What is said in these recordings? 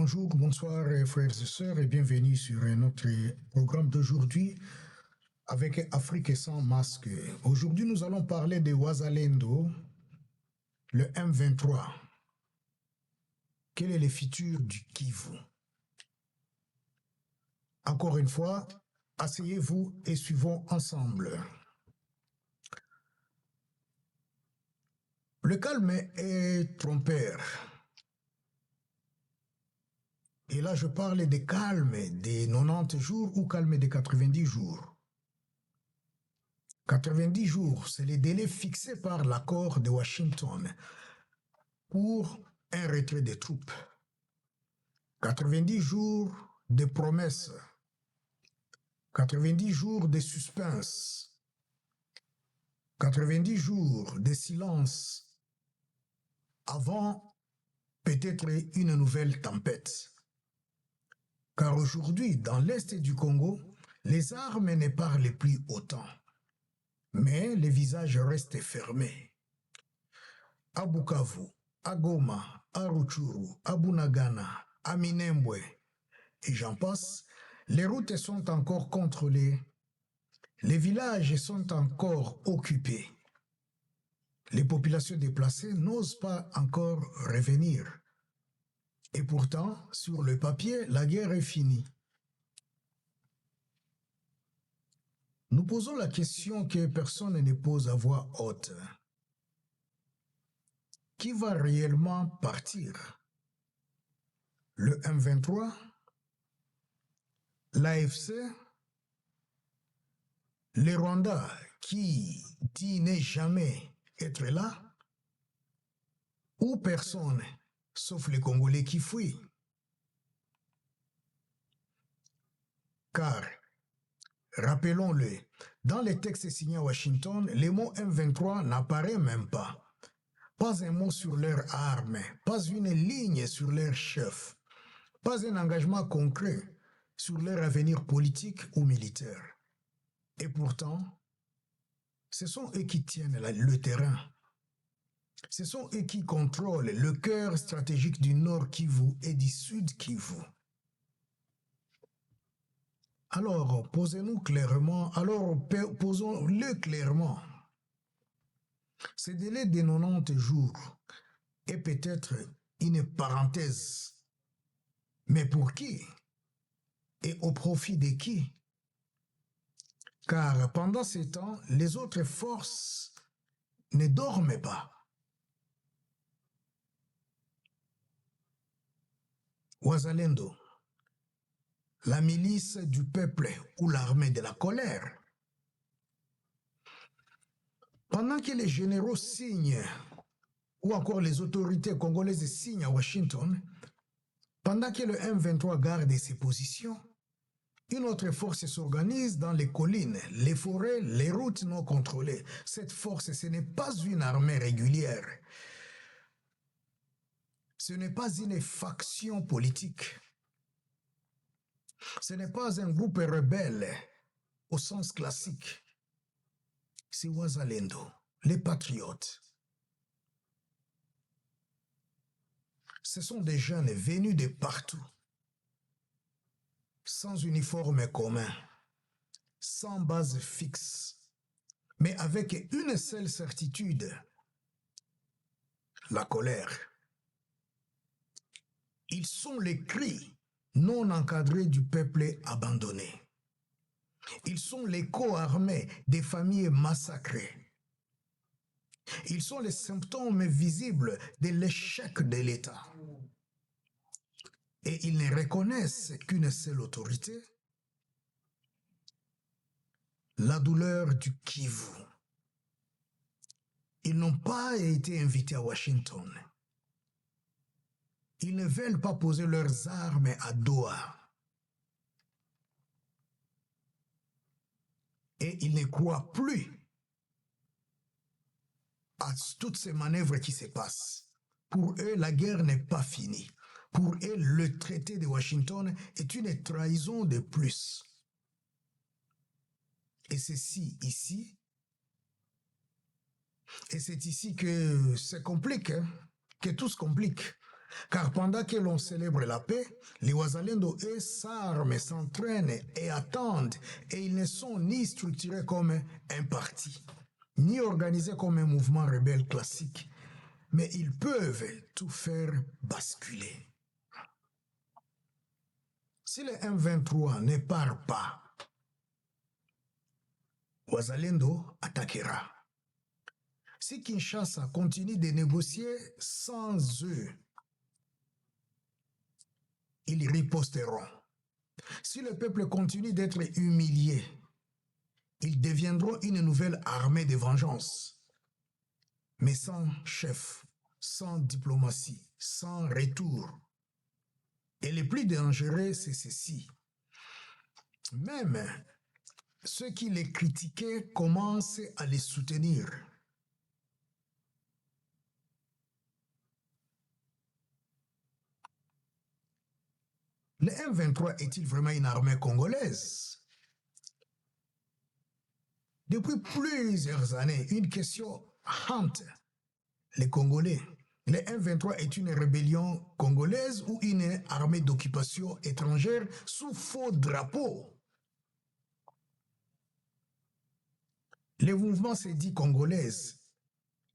Bonjour, bonsoir frères et sœurs et bienvenue sur notre programme d'aujourd'hui avec Afrique sans masque. Aujourd'hui, nous allons parler de Wazalendo, le M23. Quel est le futur du Kivu? Encore une fois, asseyez-vous et suivons ensemble. Le calme est trompeur. Et là, je parle de calme des 90 jours ou calme des 90 jours. 90 jours, c'est le délai fixé par l'accord de Washington pour un retrait des troupes. 90 jours de promesses. 90 jours de suspense. 90 jours de silence avant peut-être une nouvelle tempête. Car aujourd'hui, dans l'est du Congo, les armes ne parlent plus autant, mais les visages restent fermés. À Bukavu, à Goma, à Rutshuru, à Bunagana, à Minembwe, et j'en passe, les routes sont encore contrôlées, les villages sont encore occupés. Les populations déplacées n'osent pas encore revenir. Et pourtant, sur le papier, la guerre est finie. Nous posons la question que personne ne pose à voix haute. Qui va réellement partir? Le M23? L'AFC? Le Rwanda qui dit ne jamais être là? Ou personne, sauf les Congolais qui fuient? Car, rappelons-le, dans les textes signés à Washington, le mot M23 n'apparaît même pas. Pas un mot sur leurs armes, pas une ligne sur leur chef, pas un engagement concret sur leur avenir politique ou militaire. Et pourtant, ce sont eux qui tiennent le terrain. Ce sont eux qui contrôlent le cœur stratégique du Nord Kivu et du Sud Kivu. Alors, posons-le clairement. Ce délai de 90 jours est peut-être une parenthèse. Mais pour qui? Et au profit de qui? Car pendant ces temps, les autres forces ne dorment pas. Wazalendo, la milice du peuple ou l'armée de la colère. Pendant que les généraux signent, ou encore les autorités congolaises signent à Washington, pendant que le M23 garde ses positions, une autre force s'organise dans les collines, les forêts, les routes non contrôlées. Cette force, ce n'est pas une armée régulière. Ce n'est pas une faction politique. Ce n'est pas un groupe rebelle au sens classique. C'est Wazalendo, les patriotes. Ce sont des jeunes venus de partout, sans uniforme commun, sans base fixe, mais avec une seule certitude, la colère. Ils sont les cris non encadrés du peuple abandonné. Ils sont l'écho armé des familles massacrées. Ils sont les symptômes visibles de l'échec de l'État. Et ils ne reconnaissent qu'une seule autorité, la douleur du Kivu. Ils n'ont pas été invités à Washington. Ils ne veulent pas poser leurs armes à Doha. Et ils ne croient plus à toutes ces manœuvres qui se passent. Pour eux, la guerre n'est pas finie. Pour eux, le traité de Washington est une trahison de plus. Et c'est ici que ça complique, que tout se complique. Car pendant que l'on célèbre la paix, les Wazalendo, eux, s'arment, s'entraînent et attendent, et ils ne sont ni structurés comme un parti, ni organisés comme un mouvement rebelle classique, mais ils peuvent tout faire basculer. Si le M23 ne part pas, Wazalendo attaquera. Si Kinshasa continue de négocier sans eux, ils riposteront. Si le peuple continue d'être humilié, ils deviendront une nouvelle armée de vengeance, mais sans chef, sans diplomatie, sans retour. Et le plus dangereux, c'est ceci. Même ceux qui les critiquaient commencent à les soutenir. Le M23 est-il vraiment une armée congolaise? Depuis plusieurs années, une question hante les Congolais. Le M23 est une rébellion congolaise ou une armée d'occupation étrangère sous faux drapeau? Le mouvement s'est dit congolaise.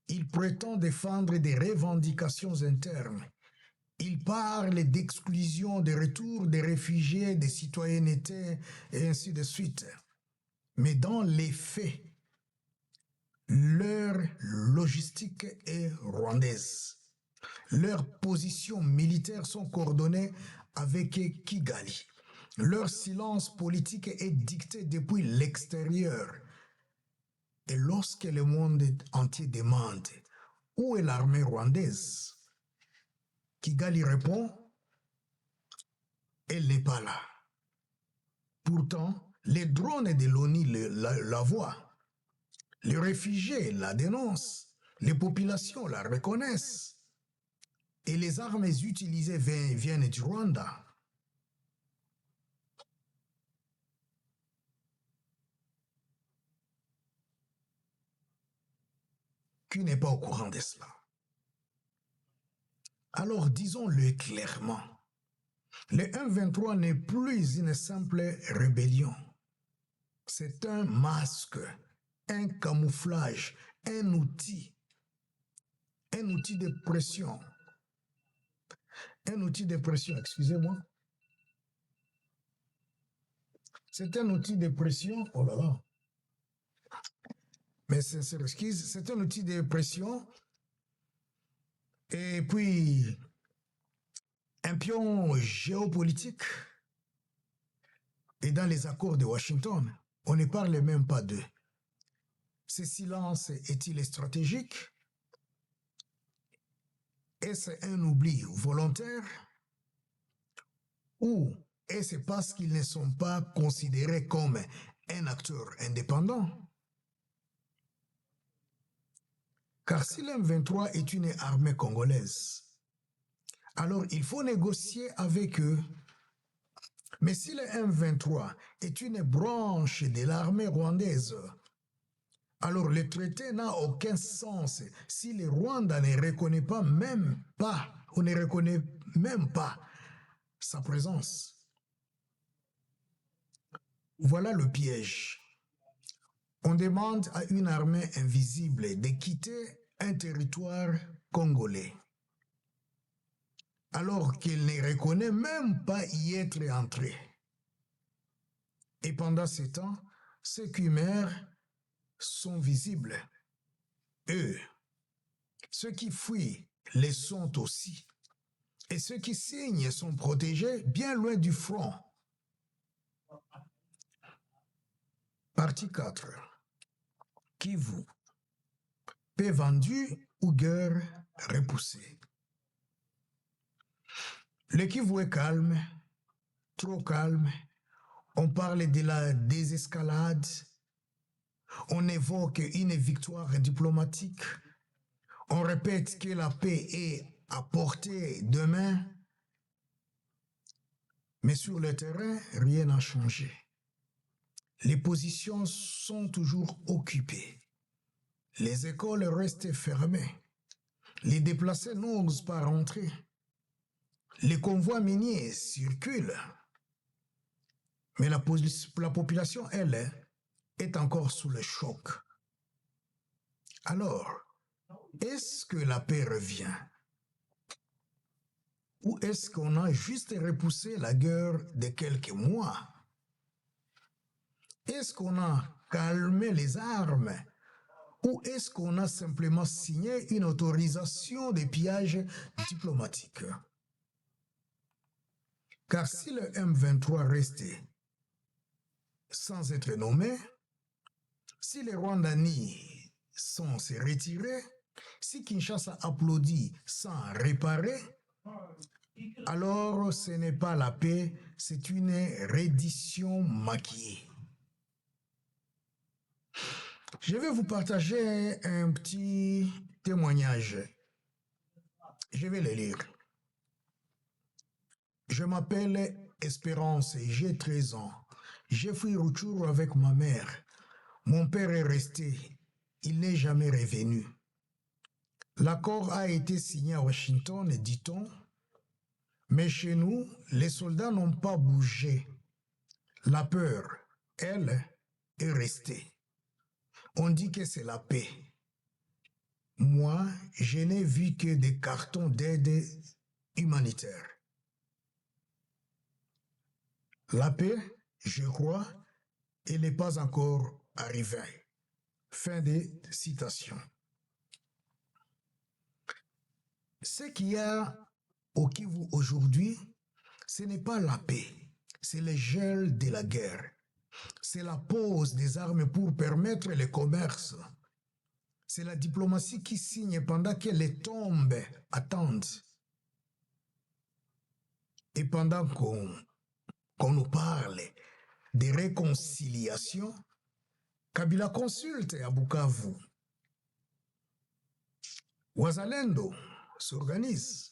Il prétend défendre des revendications internes. Il parle d'exclusion, de retour des réfugiés, de citoyenneté et ainsi de suite. Mais dans les faits, leur logistique est rwandaise. Leurs positions militaires sont coordonnées avec Kigali. Leur silence politique est dicté depuis l'extérieur. Et lorsque le monde entier demande où est l'armée rwandaise, Kigali répond, elle n'est pas là. Pourtant, les drones de l'ONU la voient. Les réfugiés la dénoncent. Les populations la reconnaissent. Et les armes utilisées viennent du Rwanda. Qui n'est pas au courant de cela? Alors disons-le clairement. Le M23 n'est plus une simple rébellion. C'est un masque, un camouflage, un outil de pression. Un outil de pression, excusez-moi. C'est un outil de pression, oh là là. Mais c'est un outil de pression. Et puis, un pion géopolitique. Et dans les accords de Washington, on ne parle même pas d'eux. Ce silence est-il stratégique? Est-ce un oubli volontaire? Ou est-ce parce qu'ils ne sont pas considérés comme un acteur indépendant? Car si l'M23 est une armée congolaise, alors il faut négocier avec eux. Mais si le M23 est une branche de l'armée rwandaise, alors le traité n'a aucun sens si le Rwanda ne reconnaît pas même pas, ou ne reconnaît même pas sa présence. Voilà le piège. On demande à une armée invisible de quitter un territoire congolais, alors qu'elle ne reconnaît même pas y être entrée. Et pendant ce temps, ceux qui meurent sont visibles. Eux, ceux qui fuient les sont aussi. Et ceux qui signent sont protégés bien loin du front. Partie 4. Kivu. Paix vendue ou guerre repoussée. Le Kivu est calme, trop calme. On parle de la désescalade. On évoque une victoire diplomatique. On répète que la paix est à portée de main. Mais sur le terrain, rien n'a changé. Les positions sont toujours occupées. Les écoles restent fermées. Les déplacés n'osent pas rentrer. Les convois miniers circulent, mais la population, elle, est encore sous le choc. Alors, est-ce que la paix revient? Ou est-ce qu'on a juste repoussé la guerre de quelques mois? Est-ce qu'on a calmé les armes? Ou est-ce qu'on a simplement signé une autorisation de pillage diplomatique? Car si le M23 restait sans être nommé, si les Rwandais sont se retirés, si Kinshasa applaudit sans réparer, alors ce n'est pas la paix, c'est une reddition maquillée. Je vais vous partager un petit témoignage. Je vais le lire. Je m'appelle Espérance et j'ai 13 ans. J'ai fui Rutshuru avec ma mère. Mon père est resté. Il n'est jamais revenu. L'accord a été signé à Washington, dit-on, mais chez nous, les soldats n'ont pas bougé. La peur, elle, est restée. On dit que c'est la paix. Moi, je n'ai vu que des cartons d'aide humanitaire. La paix, je crois, elle n'est pas encore arrivée. Fin de citation. Ce qu'il y a au Kivu aujourd'hui, ce n'est pas la paix, c'est le gel de la guerre. C'est la pose des armes pour permettre le commerce. C'est la diplomatie qui signe pendant que les tombes attendent. Et pendant qu'on nous parle de réconciliation, Kabila consulte à Bukavu. Wazalendo s'organise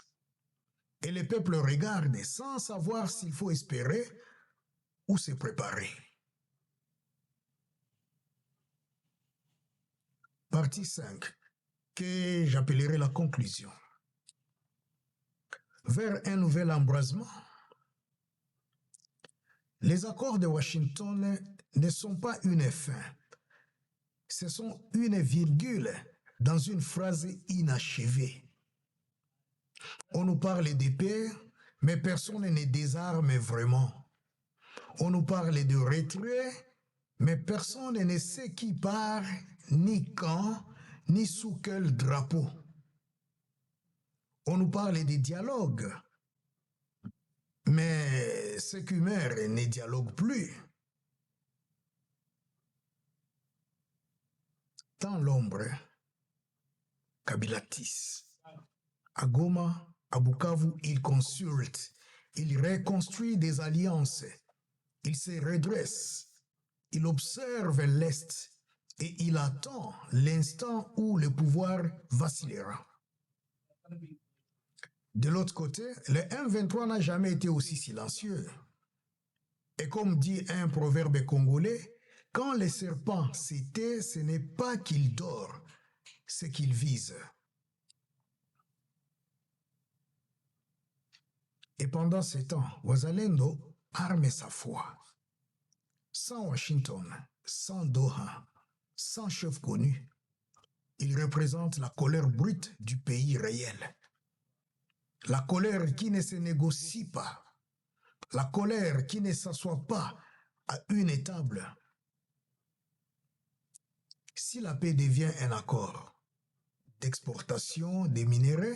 et le peuple regarde sans savoir s'il faut espérer ou se préparer. Partie 5, que j'appellerai la conclusion. Vers un nouvel embrasement, les accords de Washington ne sont pas une fin, ce sont une virgule dans une phrase inachevée. On nous parle de paix, mais personne ne désarme vraiment. On nous parle de retrait, mais personne ne sait qui part, ni quand, ni sous quel drapeau. On nous parle de dialogue, mais ceux qui meurent ne dialoguent plus. Dans l'ombre, Kabila tisse. À Goma, à Bukavu, il consulte, il reconstruit des alliances, il se redresse, il observe l'Est et il attend l'instant où le pouvoir vacillera. De l'autre côté, le M23 n'a jamais été aussi silencieux. Et comme dit un proverbe congolais, quand le serpent s'éteint, ce n'est pas qu'il dort, c'est qu'il vise. Et pendant ce temps, Wazalendo arme sa foi. Sans Washington, sans Doha, sans chef connu, il représente la colère brute du pays réel. La colère qui ne se négocie pas. La colère qui ne s'assoit pas à une table. Si la paix devient un accord d'exportation des minéraux,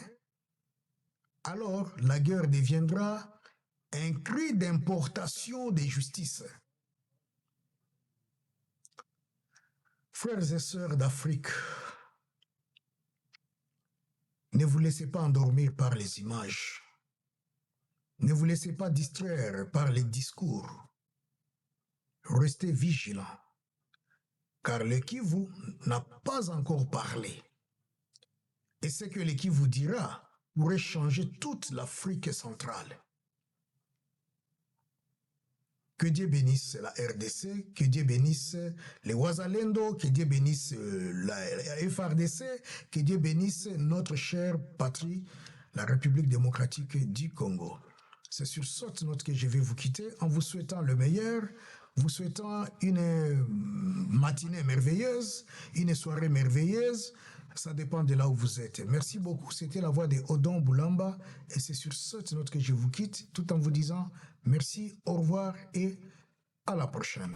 alors la guerre deviendra un cri d'importation de justice. Frères et sœurs d'Afrique, ne vous laissez pas endormir par les images. Ne vous laissez pas distraire par les discours. Restez vigilants, car le Kivu n'a pas encore parlé. Et ce que le Kivu dira pourrait changer toute l'Afrique centrale. Que Dieu bénisse la RDC, que Dieu bénisse les Wazalendo, que Dieu bénisse la FRDC, que Dieu bénisse notre chère patrie, la République démocratique du Congo. C'est sur cette note que je vais vous quitter en vous souhaitant le meilleur, vous souhaitant une matinée merveilleuse, une soirée merveilleuse. Ça dépend de là où vous êtes. Merci beaucoup. C'était la voix de Odon Boulamba. Et c'est sur cette note que je vous quitte, tout en vous disant merci, au revoir et à la prochaine.